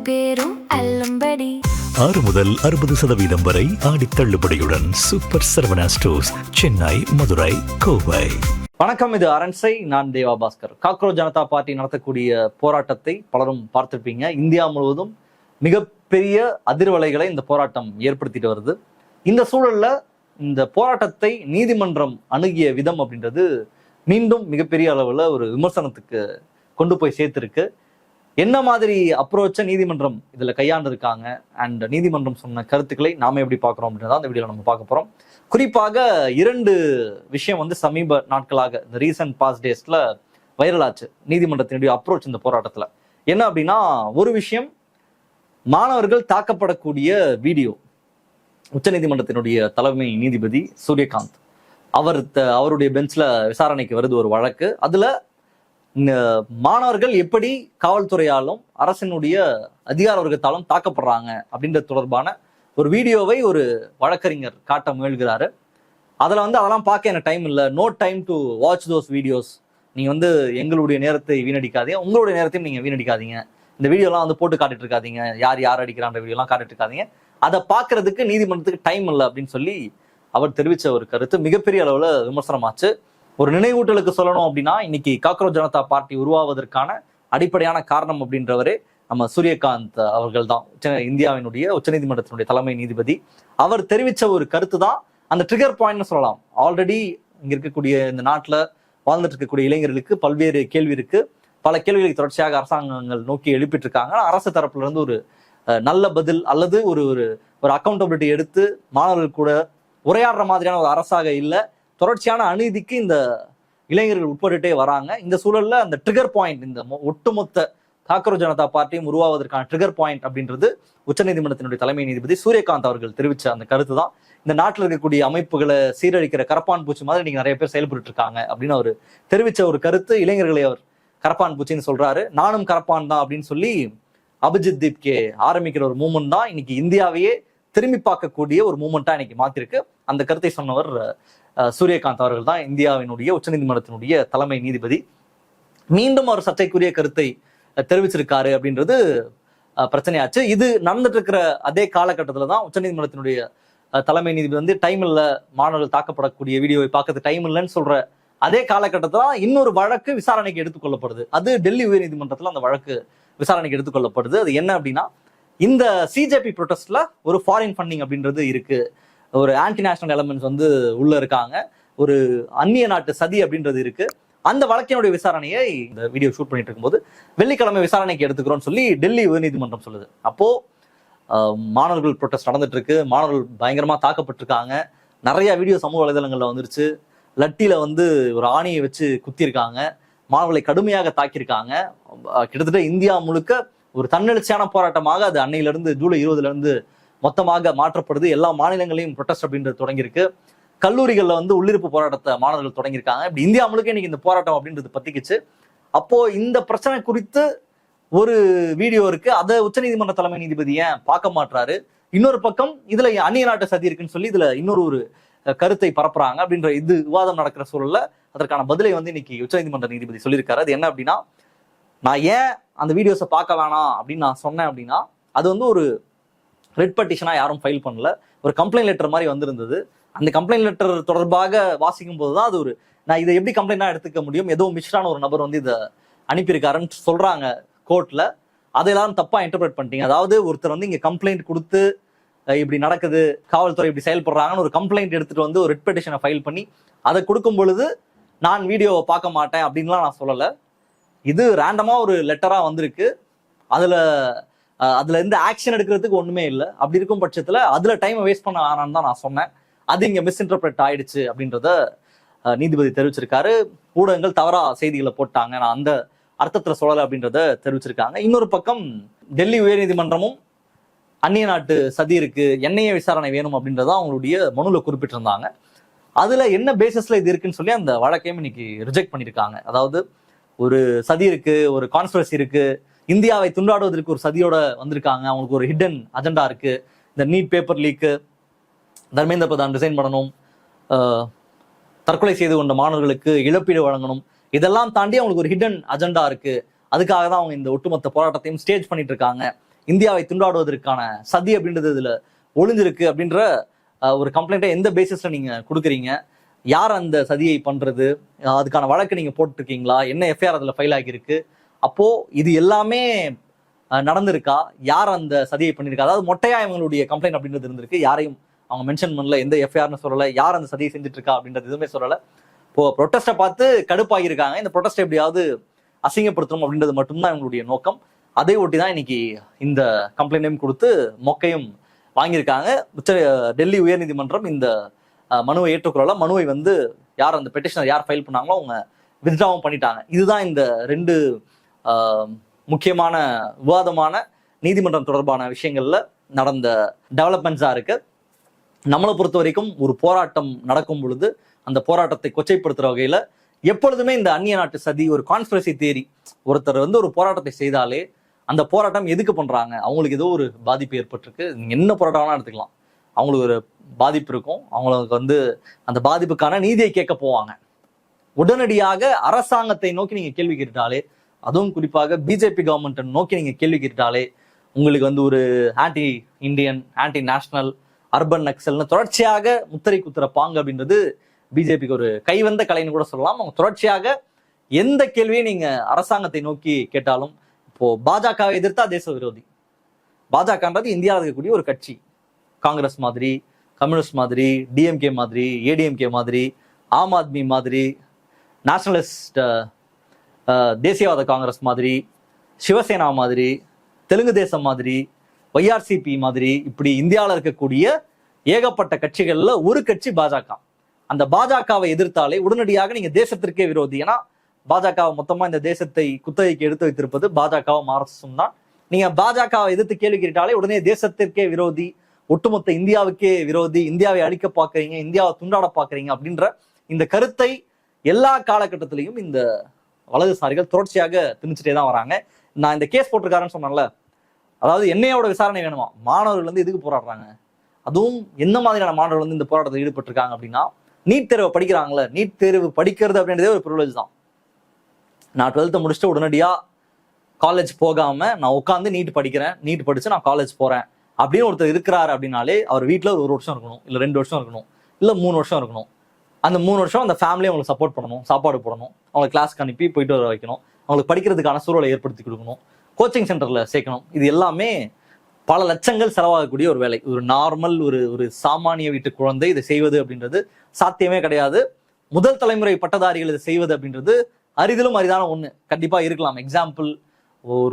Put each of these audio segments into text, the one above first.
பேரும் அல்லும்படி 6 முதல் 60% வரை ஆடி தள்ளுபடியுடன் சூப்பர் சரவணா ஸ்டோர்ஸ், சென்னை, மதுரை, கோவை. வணக்கம், இது அரண்சை. நான் தேவா பாஸ்கர். காக்ரோச் ஜனதா பார்ட்டி நடத்தக்கூடிய போராட்டத்தை பலரும் பார்த்திருப்பீங்க. இந்தியா முழுவதும் மிகப்பெரிய அதிர்வலைகளை இந்த போராட்டம் ஏற்படுத்திட்டு வருது. இந்த சூழல்ல இந்த போராட்டத்தை நீதிமன்றம் அணுகிய விதம் அப்படின்றது மீண்டும் மிகப்பெரிய அளவுல ஒரு விமர்சனத்துக்கு கொண்டு போய் சேர்த்திருக்கு. என்ன மாதிரி அப்ரோச்சை நீதிமன்றம் இதுல கையாண்டிருக்காங்க அண்ட் நீதிமன்றம் சொன்ன கருத்துக்களை நாம எப்படி பார்க்குறோம் அப்படின்றத அந்த வீடியோல நம்ம பார்க்க போறோம். குறிப்பாக 2 விஷயம் சமீப நாட்களாக இந்த ரீசன்ட் பாஸ்ட் டேஸ்ல வைரல் ஆச்சு நீதிமன்றத்தினுடைய அப்ரோச் இந்த போராட்டத்துல. என்ன அப்படின்னா, ஒரு விஷயம், மாணவர்கள் தாக்கப்படக்கூடிய வீடியோ. உச்சநீதிமன்றத்தினுடைய தலைமை நீதிபதி சூரியகாந்த் அவருடைய பெஞ்ச்ல விசாரணைக்கு வருது ஒரு வழக்கு. அதுல மாணவர்கள் எப்படி காவல்துறையாலும் அரசினுடைய அதிகார வர்க்கத்தாலும் தாக்கப்படுறாங்க அப்படின்றது தொடர்பான ஒரு வீடியோவை ஒரு வழக்கறிஞர் காட்ட முயல்கிறாரு. அதுல அதெல்லாம் பார்க்க எனக்கு டைம் இல்லை, no time to watch those videos. நீங்க எங்களுடைய நேரத்தை வீணடிக்காதீங்க, உங்களுடைய நேரத்தையும் நீங்க வீணடிக்காதீங்க. இந்த வீடியோலாம் போட்டு காட்டிட்டு இருக்காதீங்க, யார் அடிக்கிறான்ற வீடியோலாம் காட்டிட்டு இருக்காதீங்க, அதை பார்க்கறதுக்கு நீதிமன்றத்துக்கு டைம் இல்லை அப்படின்னு சொல்லி அவர் தெரிவிச்ச ஒரு கருத்து மிகப்பெரிய அளவுல விமர்சனமாச்சு. ஒரு நினைவூட்டலுக்கு சொல்லணும் அப்படின்னா, இன்னைக்கு காக்ரோச் ஜனதா பார்ட்டி உருவாவதற்கான அடிப்படையான காரணம் அப்படின்றவரே நம்ம சூரியகாந்த் அவர்கள் தான், இந்தியாவினுடைய உச்சநீதிமன்றத்தினுடைய தலைமை நீதிபதி. அவர் தெரிவிச்ச ஒரு கருத்து தான் அந்த ட்ரிகர் பாயிண்ட்னு சொல்லலாம். ஆல்ரெடி இங்க இருக்கக்கூடிய இந்த நாட்டுல வாழ்ந்துட்டு இருக்கக்கூடிய இளைஞர்களுக்கு பல்வேறு கேள்வி இருக்கு. பல கேள்விகளை தொடர்ச்சியாக அரசாங்கங்கள் நோக்கி எழுப்பிட்டு இருக்காங்க. அரசு தரப்புல இருந்து ஒரு நல்ல பதில் அல்லது ஒரு ஒரு அக்கௌண்டபிலிட்டி எடுத்து மாணவர்கள் கூட உரையாடுற மாதிரியான ஒரு அரசாக இல்லை. தொடர்ச்சியான அநீதிக்கு இந்த இளைஞர்கள் உட்பட்டுட்டே வராங்க. இந்த சூழல்ல அந்த ட்ரிகர் பாயிண்ட், இந்த ஒட்டுமொத்த காக்ரோச் ஜனதா பார்ட்டியும் உருவாவதற்கான ட்ரிகர் பாயிண்ட் அப்படின்றது உச்சநீதிமன்றத்தினுடைய தலைமை நீதிபதி சூரியகாந்த் அவர்கள் தெரிவிச்ச அந்த கருத்து தான். இந்த நாட்டில் இருக்கக்கூடிய அமைப்புகளை சீரழிக்கிற கரப்பான் பூச்சி மாதிரி நீங்க நிறைய பேர் செயல்பட்டு இருக்காங்க அப்படின்னு அவர் தெரிவிச்ச ஒரு கருத்து. இளைஞர்களை அவர் கரப்பான் பூச்சின்னு சொல்றாரு. நானும் கரப்பான் தான் அப்படின்னு சொல்லி அபிஜித் தீப்கே ஆரம்பிக்கிற ஒரு மூமெண்ட் தான் இன்னைக்கு இந்தியாவையே திரும்பி பார்க்கக்கூடிய ஒரு மூமெண்டா இன்னைக்கு மாத்திருக்கு. அந்த கருத்தை சொன்னவர் சூரியகாந்த் அவர்கள் தான், இந்தியாவினுடைய உச்சநீதிமன்றத்தினுடைய தலைமை நீதிபதி. மீண்டும் அவர் சர்ச்சைக்குரிய கருத்தை தெரிவிச்சிருக்காரு அப்படின்றது பிரச்சனையாச்சு. இது நடந்துட்டு இருக்கிற அதே காலகட்டத்துல தான் உச்சநீதிமன்றத்தினுடைய தலைமை நீதிபதி டைம் இல்ல, மாணவர்கள் தாக்கப்படக்கூடிய வீடியோவை பார்க்கறது டைம் இல்லைன்னு சொல்ற அதே காலகட்டத்துல இன்னொரு வழக்கு விசாரணைக்கு எடுத்துக்கொள்ளப்படுது. அது டெல்லி உயர் நீதிமன்றத்துல அந்த வழக்கு விசாரணைக்கு எடுத்துக்கொள்ளப்படுது. அது என்ன அப்படின்னா, இந்த சிஜேபி ப்ரொடெஸ்ட்ல ஒரு ஃபாரின் ஃபண்டிங் அப்படின்றது இருக்கு, ஒரு ஆன்டி நேஷனல் எலமெண்ட்ஸ் உள்ள இருக்காங்க, ஒரு அந்நிய நாட்டு சதி அப்படின்றது இருக்கு. அந்த வழக்கினுடைய விசாரணையை இந்த வீடியோ ஷூட் பண்ணிட்டு இருக்கும்போது வெள்ளிக்கிழமை விசாரணைக்கு எடுத்துக்கிறோம்னு சொல்லி டெல்லி உயர்நீதிமன்றம் சொல்லுது. அப்போ மாணவர்கள் ப்ரொடெஸ்ட் நடந்துட்டு இருக்கு, மாணவர்கள் பயங்கரமா தாக்கப்பட்டிருக்காங்க. நிறைய வீடியோ சமூக வலைதளங்கள்ல வந்துருச்சு. லட்டியில ஒரு ஆணியை வச்சு குத்திருக்காங்க, மாணவர்களை கடுமையாக தாக்கியிருக்காங்க. கிட்டத்தட்ட இந்தியா முழுக்க ஒரு தன்னெழுச்சியான போராட்டமாக அது அன்னையிலிருந்து ஜூலை 20 மொத்தமாக மாற்றப்படுது. எல்லா மாநிலங்களையும் ப்ரொடெஸ்ட் அப்படின்றது தொடங்கியிருக்கு. கல்லூரிகள்ல உள்ளிருப்பு போராட்டத்தை மாணவர்கள் தொடங்கியிருக்காங்க. இப்படி இந்தியா முழுக்க இன்னைக்கு இந்த போராட்டம் அப்படின்றது பத்திக்குச்சு. அப்போ இந்த பிரச்சனை குறித்து ஒரு வீடியோ இருக்கு, அதை உச்சநீதிமன்ற தலைமை நீதிபதி ஏன் பார்க்க மாட்டாரு? இன்னொரு பக்கம் இதுல அந்நிய நாட்டு சதி இருக்குன்னு சொல்லி இதுல இன்னொரு கருத்தை பரப்புறாங்க அப்படின்ற இது விவாதம் நடக்கிற சூழல்ல அதற்கான பதிலை இன்னைக்கு உச்சநீதிமன்ற நீதிபதி சொல்லியிருக்காரு. அது என்ன அப்படின்னா, நான் ஏன் அந்த வீடியோஸை பார்க்க வேணாம் அப்படின்னு நான் சொன்னேன் அப்படின்னா, அது ஒரு ரெட் பெட்டிஷனா யாரும் ஃபைல் பண்ணல, ஒரு கம்ப்ளைண்ட் லெட்டர் மாதிரி வந்திருந்தது. அந்த கம்ப்ளைண்ட் லெட்டர் தொடர்பாக வாசிக்கும் போதுதான் அது நான் இதை எப்படி கம்ப்ளைண்டா எடுத்துக்க முடியும், ஏதோ மிஸ்ரான ஒரு நபர் இதை அனுப்பியிருக்காருன்னு சொல்றாங்க கோர்ட்ல. அதை எல்லாரும் தப்பா இன்டர்பிரேட் பண்ணிட்டீங்க. அதாவது ஒருத்தர் இங்க கம்ப்ளைண்ட் கொடுத்து இப்படி நடக்குது, காவல்துறை இப்படி செயல்படுறாங்கன்னு ஒரு கம்ப்ளைண்ட் எடுத்துட்டு ஒரு ரெட் பெட்டிஷனை ஃபைல் பண்ணி அதை கொடுக்கும் பொழுது நான் வீடியோவை பார்க்க மாட்டேன் அப்படின்லாம் நான் சொல்லலை. இது ரேண்டமா ஒரு லெட்டரா வந்திருக்கு. அதுல இருந்து ஆக்ஷன் எடுக்கிறதுக்கு ஒண்ணுமே இல்லை. அப்படி இருக்கும் பட்சத்துல அதுல டைம் வேஸ்ட் பண்ண வேணான்னு தான் நான் சொன்னேன். அது இங்க மிஸ்இன்டர்பிரேட் ஆயிடுச்சு அப்படின்றத நீதிபதி தெரிவிச்சிருக்காரு. ஊடகங்கள் தவறா செய்திகளை போட்டாங்க, நான் அந்த அர்த்தத்துல சொல்லலை அப்படின்றத தெரிவிச்சிருக்காங்க. இன்னொரு பக்கம் டெல்லி உயர்நீதிமன்றமும் அந்நிய நாட்டு சதி இருக்கு, என்ஐஏ விசாரணை வேணும் அப்படின்றத அவங்களுடைய மனுல குறிப்பிட்டிருந்தாங்க. அதுல என்ன பேசிஸ்ல இது இருக்குன்னு சொல்லி அந்த வழக்கையும் இன்னைக்கு ரிஜெக்ட் பண்ணியிருக்காங்க. அதாவது ஒரு சதி இருக்கு, ஒரு கான்ஸ்பிரசி இருக்கு, இந்தியாவை துண்டாடுவதற்கு ஒரு சதியோட வந்திருக்காங்க, அவங்களுக்கு ஒரு ஹிடன் அஜெண்டா இருக்கு. இந்த NEET paper leak, Dharmendra Pradhan design பண்ணணும், தற்கொலை செய்து கொண்ட மாணவர்களுக்கு இழப்பீடு வழங்கணும், இதெல்லாம் தாண்டி அவங்களுக்கு ஒரு ஹிடன் அஜெண்டா இருக்கு. அதுக்காக தான் அவங்க இந்த ஒட்டுமொத்த போராட்டத்தையும் ஸ்டேஜ் பண்ணிட்டு இருக்காங்க. இந்தியாவை துண்டாடுவதற்கான சதி அப்படின்றது இதுல ஒளிஞ்சிருக்கு அப்படின்ற ஒரு கம்ப்ளைண்ட்டை எந்த பேசிஸ்ல நீங்க கொடுக்குறீங்க? யார் அந்த சதியை பண்றது? அதுக்கான வழக்கு நீங்க போட்டுருக்கீங்களா? என்ன எஃப்ஐஆர் அதுல ஃபைல் ஆகியிருக்கு? அப்போ இது எல்லாமே நடந்திருக்கா? யார் அந்த சதியை பண்ணியிருக்கா? அதாவது மொட்டையா இவங்களுடைய கம்ப்ளைண்ட் அப்படின்றது இருந்திருக்கு. யாரையும் அவங்க மென்ஷன் பண்ணல, எந்த எஃப்ஐஆர்னு சொல்லல, யார் அந்த சதியை செஞ்சுட்டு இருக்கா அப்படின்றது எதுவுமே சொல்லல. இப்போ ப்ரொட்டஸ்ட்டை பார்த்து கடுப்பாகியிருக்காங்க. இந்த ப்ரொட்டஸ்ட்டை எப்படியாவது அசிங்கப்படுத்தணும் அப்படின்றது மட்டும்தான் இவங்களுடைய நோக்கம். அதை ஒட்டி தான் இன்னைக்கு இந்த கம்ப்ளைண்டையும் கொடுத்து மொக்கையும் வாங்கியிருக்காங்க. டெல்லி உயர்நீதிமன்றம் இந்த மனுவை ஏற்றுக்கொள்ளல. மனுவை யார் அந்த பெட்டிஷனர் யார் ஃபைல் பண்ணாங்களோ அவங்க வித்ட்ராவும் பண்ணிட்டாங்க. இதுதான் இந்த 2 முக்கியமான விவாதமான நீதிமன்றம் தொடர்பான விஷயங்கள்ல நடந்த டெவலப்மெண்ட்ஸா இருக்கு. நம்மளை பொறுத்த வரைக்கும் ஒரு போராட்டம் நடக்கும் பொழுது அந்த போராட்டத்தை கொச்சைப்படுத்துற வகையில எப்பொழுதுமே இந்த அந்நிய நாட்டு சதி ஒரு கான்ஸ்பிரசி தியரி, ஒருத்தர் ஒரு போராட்டத்தை செய்தாலே அந்த போராட்டம் எதுக்கு பண்றாங்க, அவங்களுக்கு ஏதோ ஒரு பாதிப்பு ஏற்பட்டிருக்கு, நீங்க என்ன போராட்டம்லாம் எடுத்துக்கலாம், அவங்களுக்கு ஒரு பாதிப்பு இருக்கும், அவங்களுக்கு அந்த பாதிப்புக்கான நீதியை கேட்க போவாங்க. உடனடியாக அரசாங்கத்தை நோக்கி நீங்க கேள்வி கேட்டாலே, அதுவும் குறிப்பாக பிஜேபி கவர்மெண்ட்டை நோக்கி நீங்க கேள்வி கேட்டாலே உங்களுக்கு ஒரு anti Indian, anti national, urban நக்சல்னு தொடர்ச்சியாக முத்திரை குத்துற பாங்கு அப்படின்றது பிஜேபிக்கு ஒரு கைவந்த கலைன்னு கூட சொல்லலாம். அவங்க தொடர்ச்சியாக எந்த கேள்வியை நீங்க அரசாங்கத்தை நோக்கி கேட்டாலும், இப்போ பாஜகவை எதிர்த்தா தேச விரோதி. பாஜகன்றது இந்தியாவில் இருக்கக்கூடிய ஒரு கட்சி. காங்கிரஸ் மாதிரி, கம்யூனிஸ்ட் மாதிரி, டிஎம்கே மாதிரி, ஏடிஎம்கே மாதிரி, ஆம் ஆத்மி மாதிரி, நேஷனலிஸ்ட் தேசியவாத காங்கிரஸ் மாதிரி, சிவசேனா மாதிரி, தெலுங்கு தேசம் மாதிரி, ஒய்ஆர்சிபி மாதிரி, இப்படி இந்தியாவில் இருக்கக்கூடிய ஏகப்பட்ட கட்சிகள்ல ஒரு கட்சி பாஜக. அந்த பாஜகவை எதிர்த்தாலே உடனடியாக நீங்க தேசத்திற்கே விரோதி. ஏன்னா பாஜகவை மொத்தமா இந்த தேசத்தை குத்தகைக்கு எடுத்து வைத்திருப்பது பாஜகவும் ஆர்எஸ்எஸும் தான். நீங்க பாஜகவை எதிர்த்து கேள்வி கேட்டாலே உடனே தேசத்திற்கே விரோதி, ஒட்டுமொத்த இந்தியாவுக்கே விரோதி, இந்தியாவை அழிக்க பாக்குறீங்க, இந்தியாவை துண்டாட பாக்குறீங்க அப்படின்ற இந்த கருத்தை எல்லா காலகட்டத்திலையும் இந்த வலதுசாரிகள் தொடர்ச்சியாக திணிச்சுட்டே தான் வராங்க. நான் இந்த கேஸ் போட்டிருக்காருன்னு சொன்னேன்ல, அதாவது என்ஐயோட விசாரணை வேணுமா, மாணவர்கள் எதுக்கு போராடுறாங்க, அதுவும் எந்த மாதிரியான மாணவர்கள் இந்த போராட்டத்தில் ஈடுபட்டிருக்காங்க அப்படின்னா, நீட் தேர்வை படிக்கிறாங்களே, நீட் தேர்வு படிக்கிறது அப்படின்றதே ஒரு ப்ரிவிலேஜ் தான். நான் 12th முடிச்சுட்டு உடனடியா காலேஜ் போகாம நான் உட்காந்து நீட் படிக்கிறேன், நீட் படிச்சு நான் காலேஜ் போறேன் அப்படின்னு ஒருத்தர் இருக்கிறாரு அப்படின்னாலே அவர் வீட்டில் ஒரு வருஷம் இருக்கணும், இல்லை 2 வருஷம் இருக்கணும், இல்லை 3 வருஷம் இருக்கணும். அந்த 3 வருஷம் அந்த ஃபேமிலியை அவங்களுக்கு சப்போர்ட் பண்ணணும், சாப்பாடு போடணும், அவங்களை கிளாஸ்க்கு அனுப்பி போயிட்டு வர வைக்கணும், அவங்களுக்கு படிக்கிறதுக்கான சூழலை ஏற்படுத்தி கொடுக்கணும், கோச்சிங் சென்டர்ல சேர்க்கணும். இது எல்லாமே பல லட்சங்கள் செலவாகக்கூடிய ஒரு வேலை. ஒரு நார்மல் ஒரு சாமானிய வீட்டு குழந்தை இதை செய்வது அப்படின்றது சாத்தியமே கிடையாது. முதல் தலைமுறை பட்டதாரிகள் இதை செய்வது அப்படின்றது அரிதிலும் அரிதான ஒண்ணு. கண்டிப்பா இருக்கலாம் எக்ஸாம்பிள்,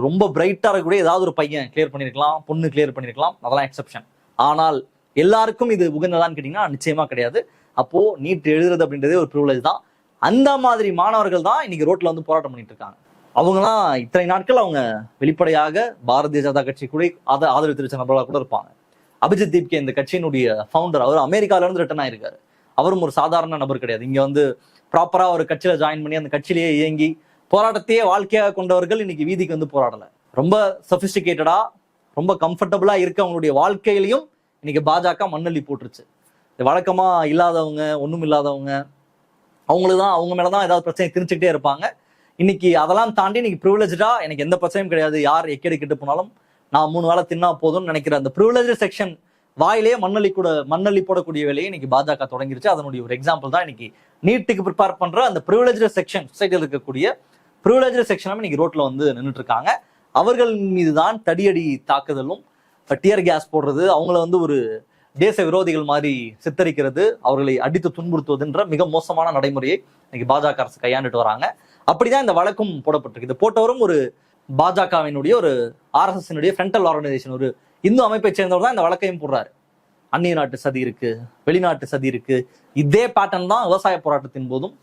ரொம்ப பிரைட்டா இருக்கக்கூடிய ஏதாவது ஒரு பையன் கிளியர் பண்ணிருக்கலாம், பொண்ணு கிளியர் பண்ணிருக்கலாம், அதெல்லாம் எக்ஸெப்ஷன். ஆனால் எல்லாருக்கும் இது உகந்ததான்னு கேட்டீங்கன்னா நிச்சயமா கிடையாது. அப்போ நீட் எழுதுறது அப்படின்றதே ஒரு ப்ரிவிலேஜ் தான். அந்த மாதிரி மாணவர்கள் தான் இன்னைக்கு ரோட்ல போராட்டம் பண்ணிட்டு இருக்காங்க. அவங்கலாம் இத்தனை நாட்கள் அவங்க வெளிப்படையாக பாரதிய ஜனதா கட்சி கூட ஆதரவு தெரிவித்த நபர்களாக கூட இருப்பாங்க. அபிஜித் தீப்கே இந்த கட்சியினுடைய ஃபவுண்டர், அவர் அமெரிக்கால இருந்து ரிட்டர்ன் ஆயிருக்காரு. அவரும் ஒரு சாதாரண நபர் கிடையாது. இங்க ப்ராப்பரா ஒரு கட்சியில ஜாயின் பண்ணி அந்த கட்சியிலேயே இயங்கி போராட்டத்தையே வாழ்க்கையாக கொண்டவர்கள் இன்னைக்கு வீதிக்கு போராடல. ரொம்ப சொபிஸ்டிகேட்டடா, ரொம்ப கம்ஃபர்டபுளா இருக்க அவங்களுடைய வாழ்க்கையிலையும் இன்னைக்கு பாஜக மண்ணள்ளி போட்டுருச்சு. வழக்கமா இல்லாதவங்க, ஒண்ணும் இல்லாதவங்க, அவங்களுக்கு தான், அவங்க மேலதான் ஏதாவது பிரச்சனை திணிச்சுக்கிட்டே இருப்பாங்க. இன்னைக்கு அதெல்லாம் தாண்டி இன்னைக்கு ப்ரிவிலேஜா எனக்கு எந்த பிரச்சனையும் கிடையாது, யார் எக்கேடு கெட்டு போனாலும் நான் 3 வேளை தின்னா போதும்னு நினைக்கிற அந்த ப்ரிவிலேஜ் செக்ஷன் வாயிலேயே மண்ணள்ளி போடக்கூடிய வேலையை இன்னைக்கு பாஜக தொடங்கிருச்சு. அதனுடைய ஒரு எக்ஸாம்பிள் தான் இன்னைக்கு நீட்டுக்கு ப்ரிப்பேர் பண்ற அந்த ப்ரிவிலேஜ் செக்ஷன், சொசைட்டியில் இருக்கக்கூடிய ப்ரிவிலேஜ் செக்ஷனும் இன்னைக்கு ரோட்ல நின்றுட்டு இருக்காங்க. அவர்கள் மீது தான் தடியடி தாக்குதலும், டியர் கேஸ் போடுறது, அவங்கள ஒரு தேச விரோதிகள் மாதிரி சித்தரிக்கிறது, அவர்களை அடித்து துன்புறுத்துவதுன்ற மிக மோசமான நடைமுறையை இன்னைக்கு பாஜக அரசு கையாண்டுட்டு வராங்க. அப்படிதான் இந்த வழக்கும் போடப்பட்டிருக்கு. இது போட்டவரும் ஒரு பாஜகவினுடைய ஒரு ஆர்எஸ்எஸ் ஃப்ரண்டல் ஆர்கனைசேஷன், ஒரு இந்து அமைப்பை சேர்ந்தவர் தான் இந்த வழக்கையும் போடுறாரு. அந்நிய நாட்டு சதி இருக்கு, வெளிநாட்டு சதி இருக்கு. இதே பேட்டர்ன் தான் விவசாய போராட்டத்தின் போதும்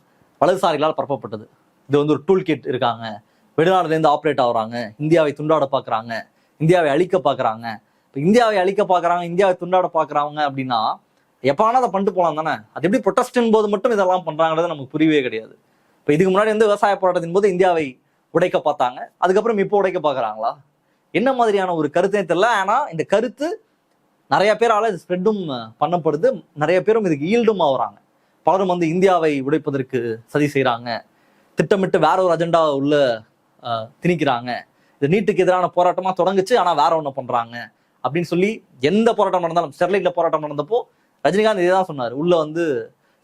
வலதுசாரிகளால் பரப்பப்பட்டது. இது ஒரு டூல் கிட் இருக்காங்க, வெளிநாடுல இருந்து ஆப்ரேட் ஆகுறாங்க, இந்தியாவை துண்டாட பாக்குறாங்க, இந்தியாவை அழிக்க பாக்குறாங்க. இப்போ இந்தியாவை அழிக்க பாக்குறாங்க, இந்தியாவை துண்டாட பாக்குறாங்க அப்படின்னா எப்ப அதை பண்ணிட்டு போலாம் தானே. அது எப்படி ப்ரொட்டஸ்டின் போது மட்டும் இதெல்லாம் பண்றாங்கிறது நமக்கு புரியவே கிடையாது. இப்போ இதுக்கு முன்னாடி விவசாய போராட்டத்தின் போது இந்தியாவை உடைக்க பார்த்தாங்க, அதுக்கப்புறம் இப்போ உடைக்க பாக்குறாங்களா? என்ன மாதிரியான ஒரு கருத்தே தெரியல. ஆனா இந்த கருத்து நிறைய பேரால இது ஸ்ப்ரெட்டும் பண்ணப்படுது, நிறைய பேரும் இதுக்கு ஈல்டும் ஆகுறாங்க. பலரும் இந்தியாவை உடைப்பதற்கு சதி செய்யறாங்க, திட்டமிட்டு வேற ஒரு அஜெண்டா உள்ள திணிக்கிறாங்க, இது நீட்டுக்கு எதிரான போராட்டமா தொடங்குச்சு, ஆனா வேற ஒண்ணு பண்றாங்க அப்படின்னு சொல்லி எந்த போராட்டம் நடந்தாலும், ஸ்டெர்லைட்ல போராட்டம் நடந்தப்போ ரஜினிகாந்த் இதேதான் சொன்னாரு, உள்ள வந்து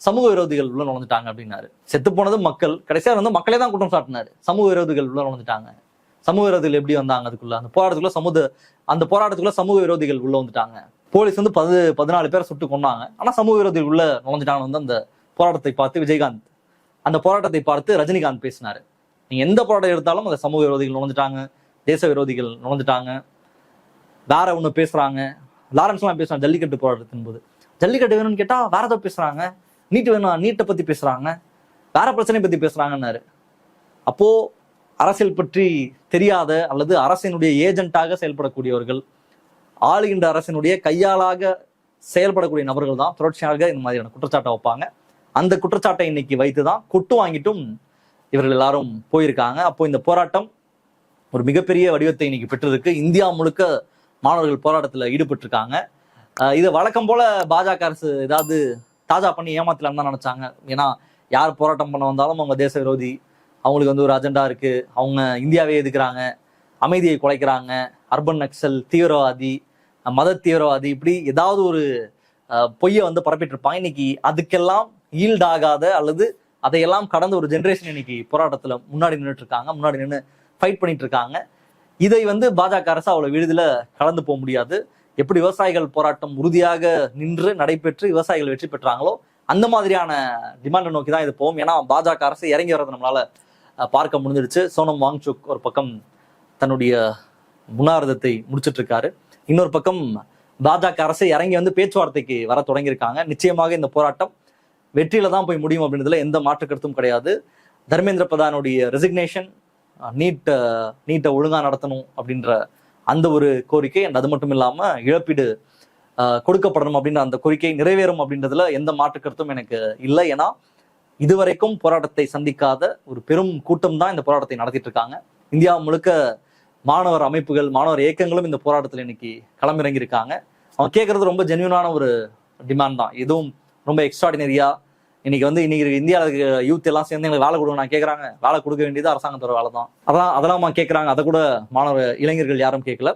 சமூக விரோதிகள் உள்ள நுழைஞ்சிட்டாங்க அப்படின்னாரு. செத்து போனது மக்கள், கடைசியா வந்து மக்களே தான் குற்றம் சாட்டினாரு, சமூக விரோதிகள் உள்ள நுழைஞ்சிட்டாங்க. சமூக விரோதிகள் எப்படி வந்தாங்க அதுக்குள்ள, அந்த போராட்டத்துக்குள்ள சமூக விரோதிகள் உள்ள வந்துட்டாங்க. போலீஸ் வந்து 14 பேரை சுட்டு கொண்டாங்க, ஆனா சமூக விரோதிகள் உள்ள நுழைஞ்சிட்டாங்க வந்து அந்த போராட்டத்தை பார்த்து விஜயகாந்த், அந்த போராட்டத்தை பார்த்து ரஜினிகாந்த் பேசினாரு. நீங்க எந்த போராட்டம் எடுத்தாலும் அந்த சமூக விரோதிகள் நுழைஞ்சிட்டாங்க, தேச விரோதிகள் நுழைஞ்சிட்டாங்க, வேற ஒண்ணு பேசுறாங்க. லாரன்ஸ் எல்லாம் பேசுறாங்க ஜல்லிக்கட்டு போராட்டத்தின் போது, ஜல்லிக்கட்டு வேணும்னு கேட்டா வேற ஏதோ பேசுறாங்க, நீட் வேணும், நீட்டை பத்தி பேசுறாங்க, வேற பிரச்சனை பத்தி பேசுறாங்கன்னாரு. அப்போ அரசியல் பற்றி தெரியாத அல்லது அரசினுடைய ஏஜென்ட்டாக செயல்படக்கூடியவர்கள், ஆளுகின்ற அரசினுடைய கையாளாக செயல்படக்கூடிய நபர்கள் தான் தொடர்ச்சியாக இந்த மாதிரியான குற்றச்சாட்டை வைப்பாங்க. அந்த குற்றச்சாட்டை இன்னைக்கு வைத்துதான் கொட்டு வாங்கிட்டும் இவர்கள் எல்லாரும் போயிருக்காங்க. அப்போ இந்த போராட்டம் ஒரு மிகப்பெரிய வடிவத்தை இன்னைக்கு பெற்றிருக்கு. இந்தியா முழுக்க மாணவர்கள் போராட்டத்தில் ஈடுபட்டு இருக்காங்க. இதை வழக்கம் போல பாஜக அரசு ஏதாவது தாஜா பண்ணி ஏமாத்தலாம்னு தான் நினைச்சாங்க. ஏன்னா யார் போராட்டம் பண்ண வந்தாலும் அவங்க தேச விரோதி, அவங்களுக்கு வந்து ஒரு அஜெண்டா இருக்கு, அவங்க இந்தியாவே எதுக்குறாங்க, அமைதியை குலைக்கிறாங்க, அர்பன் நக்சல், தீவிரவாதி, மத தீவிரவாதி, இப்படி ஏதாவது ஒரு பொய்யை வந்து பரப்பிட்டு இருப்பாங்க. இன்னைக்கு அதுக்கெல்லாம் ஈல்டாகாத அல்லது அதையெல்லாம் கடந்த ஒரு ஜென்ரேஷன் இன்னைக்கு போராட்டத்துல முன்னாடி நின்றுட்டு இருக்காங்க, முன்னாடி நின்று ஃபைட் பண்ணிட்டு இருக்காங்க. இதை வந்து பாஜக அரசு அவ்வளவு எளிதில் கலந்து போக முடியாது. எப்படி விவசாயிகள் போராட்டம் உறுதியாக நின்று நடைபெற்று விவசாயிகள் வெற்றி பெற்றாங்களோ அந்த மாதிரியான டிமாண்டை நோக்கி தான் இது போகும். ஏன்னா பாஜக அரசு இறங்கி வர்றது நம்மளால பார்க்க முடிஞ்சிருச்சு. சோனம் வாங்சுக் ஒரு பக்கம் தன்னுடைய முன்னாரதத்தை முடிச்சிட்டு இருக்காரு, இன்னொரு பக்கம் பாஜக அரசு இறங்கி வந்து பேச்சுவார்த்தைக்கு வர தொடங்கியிருக்காங்க. நிச்சயமாக இந்த போராட்டம் வெற்றியில தான் போய் முடியும் அப்படின்றதுல எந்த மாற்று கருத்தும் கிடையாது. தர்மேந்திர பிரதானுடைய ரெசிக்னேஷன், நீட்டை ஒழுங்கா நடத்தணும் அப்படின்ற அந்த ஒரு கோரிக்கை, அண்ட் அது மட்டும் இல்லாம இழப்பீடு கொடுக்கப்படணும் அப்படின்ற அந்த கோரிக்கை நிறைவேறும் அப்படின்றதுல எந்த மாற்று கருத்தும் எனக்கு இல்லை. ஏன்னா இதுவரைக்கும் போராட்டத்தை சந்திக்காத ஒரு பெரும் கூட்டம் தான் இந்த போராட்டத்தை நடத்திட்டு இருக்காங்க. இந்தியா முழுக்க மாணவர் அமைப்புகள், மாணவர் இயக்கங்களும் இந்த போராட்டத்தில் இன்னைக்கு களமிறங்கி இருக்காங்க. அவங்க கேட்கறது ரொம்ப ஜென்யூனான ஒரு டிமாண்ட் தான், எதுவும் ரொம்ப எக்ஸ்ட்ராடினரியா. இன்னைக்கு இந்தியாவில் யூத் எல்லாம் சேர்ந்து எங்களுக்கு வேலை கொடுங்க நான் கேட்கறாங்க, வேலை கொடுக்க வேண்டியது அரசாங்கத்தோட வேலை தான். அதெல்லாம் கேட்கறாங்க, அதை கூட மாணவ இளைஞர்கள் யாரும் கேட்கல.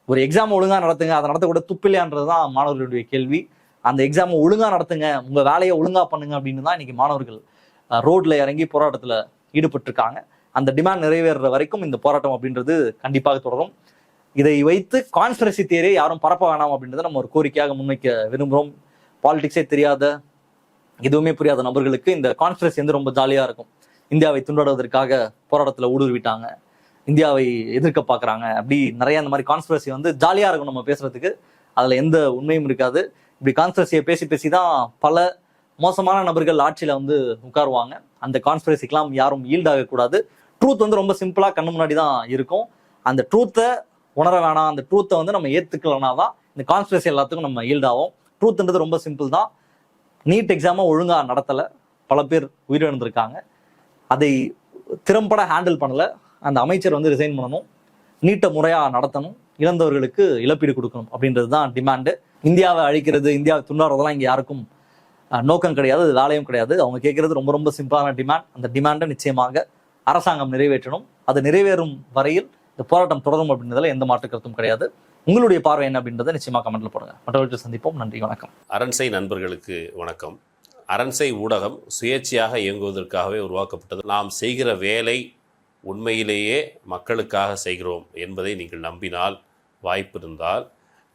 ஒரு எக்ஸாம் ஒழுங்கா நடத்துங்க, அதை நடத்தக்கூட துப்பில்லையான்றது தான் மாணவர்களுடைய கேள்வி. அந்த எக்ஸாம் ஒழுங்கா நடத்துங்க, உங்க வேலையை ஒழுங்கா பண்ணுங்க அப்படின்னு தான் இன்னைக்கு மாணவர்கள் ரோட்ல இறங்கி போராட்டத்துல ஈடுபட்டு இருக்காங்க. அந்த டிமாண்ட் நிறைவேற வரைக்கும் இந்த போராட்டம் அப்படின்றது கண்டிப்பாக தொடரும். இதை வைத்து கான்ஸ்பிரசி தியரி யாரும் பரப்ப வேணாம் அப்படின்றத நம்ம ஒரு கோரிக்கையாக முன்வைக்க விரும்புகிறோம். பாலிடிக்ஸே தெரியாத, எதுவுமே புரியாத நபர்களுக்கு இந்த கான்ஸ்பிரசி வந்து ரொம்ப ஜாலியா இருக்கும். இந்தியாவை துண்டாடுவதற்காக போராட்டத்துல ஊடுருவிட்டாங்க, இந்தியாவை எதிர்க்க பாக்குறாங்க, அப்படி நிறைய இந்த மாதிரி கான்ஸ்பிரசி வந்து ஜாலியா இருக்கும் நம்ம பேசுறதுக்கு. அதுல எந்த உண்மையும் இருக்காது. இப்படி கான்ஸ்பிரசியை பேசி தான் பல மோசமான நபர்கள் ஆட்சியில வந்து உட்காருவாங்க. அந்த கான்ஸ்பிரசிக்கெல்லாம் யாரும் ஈல்டாக கூடாது. ட்ரூத் வந்து ரொம்ப சிம்பிளா கண்ணு முன்னாடி தான் இருக்கும். அந்த ட்ரூத்தை உணர வேணாம், அந்த ட்ரூத்தை வந்து நம்ம ஏத்துக்கலனா தான் இந்த கான்ஸ்பிரசி எல்லாத்துக்கும் நம்ம ஈல்டாகும். ட்ரூத்ன்றது ரொம்ப சிம்பிள் தான். நீட் எக்ஸாமை ஒழுங்கா நடத்தல, பல பேர் உயிரிழந்திருக்காங்க, அதை திறம்பட ஹேண்டில் பண்ணல, அந்த அமைச்சர் வந்து ரிசைன் பண்ணணும், நீட்டை முறையா நடத்தணும், இழந்தவர்களுக்கு இழப்பீடு கொடுக்கணும் அப்படின்றது தான் டிமாண்டு. இந்தியாவை அழிக்கிறது, இந்தியாவை துண்டாடுறதெல்லாம் இங்க யாருக்கும் நோக்கம் கிடையாது, அது வேலையும் கிடையாது. அவங்க கேட்கறது ரொம்ப ரொம்ப சிம்பிளான டிமாண்ட். அந்த டிமாண்டை நிச்சயமாக அரசாங்கம் நிறைவேற்றணும். அது நிறைவேறும் வரையில் இந்த போராட்டம் தொடரும் அப்படின்றதுல எந்த மாற்று கருத்தும் கிடையாது. உங்களுடைய பார்வை என்ன அப்படின்றத நிச்சயமா கமெண்ட்ல போடுங்க. மற்றவர்கள் சந்திப்போம். நன்றி, வணக்கம். அரண்சை நண்பர்களுக்கு வணக்கம். அரண்சை ஊடகம் சுயேட்சையாக இயங்குவதற்காகவே உருவாக்கப்பட்டது. நாம் செய்கிற வேலை உண்மையிலேயே மக்களுக்காக செய்கிறோம் என்பதை நீங்கள் நம்பினால், வாய்ப்பு இருந்தால்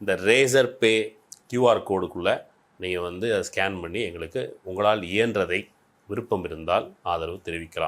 இந்த ரேசர் பே கியூஆர் கோடுக்குள்ளே நீங்கள் வந்து அதை ஸ்கேன் பண்ணி எங்களுக்கு உங்களால் இயன்றதை, விருப்பம் இருந்தால் ஆதரவு தெரிவிக்கலாம்.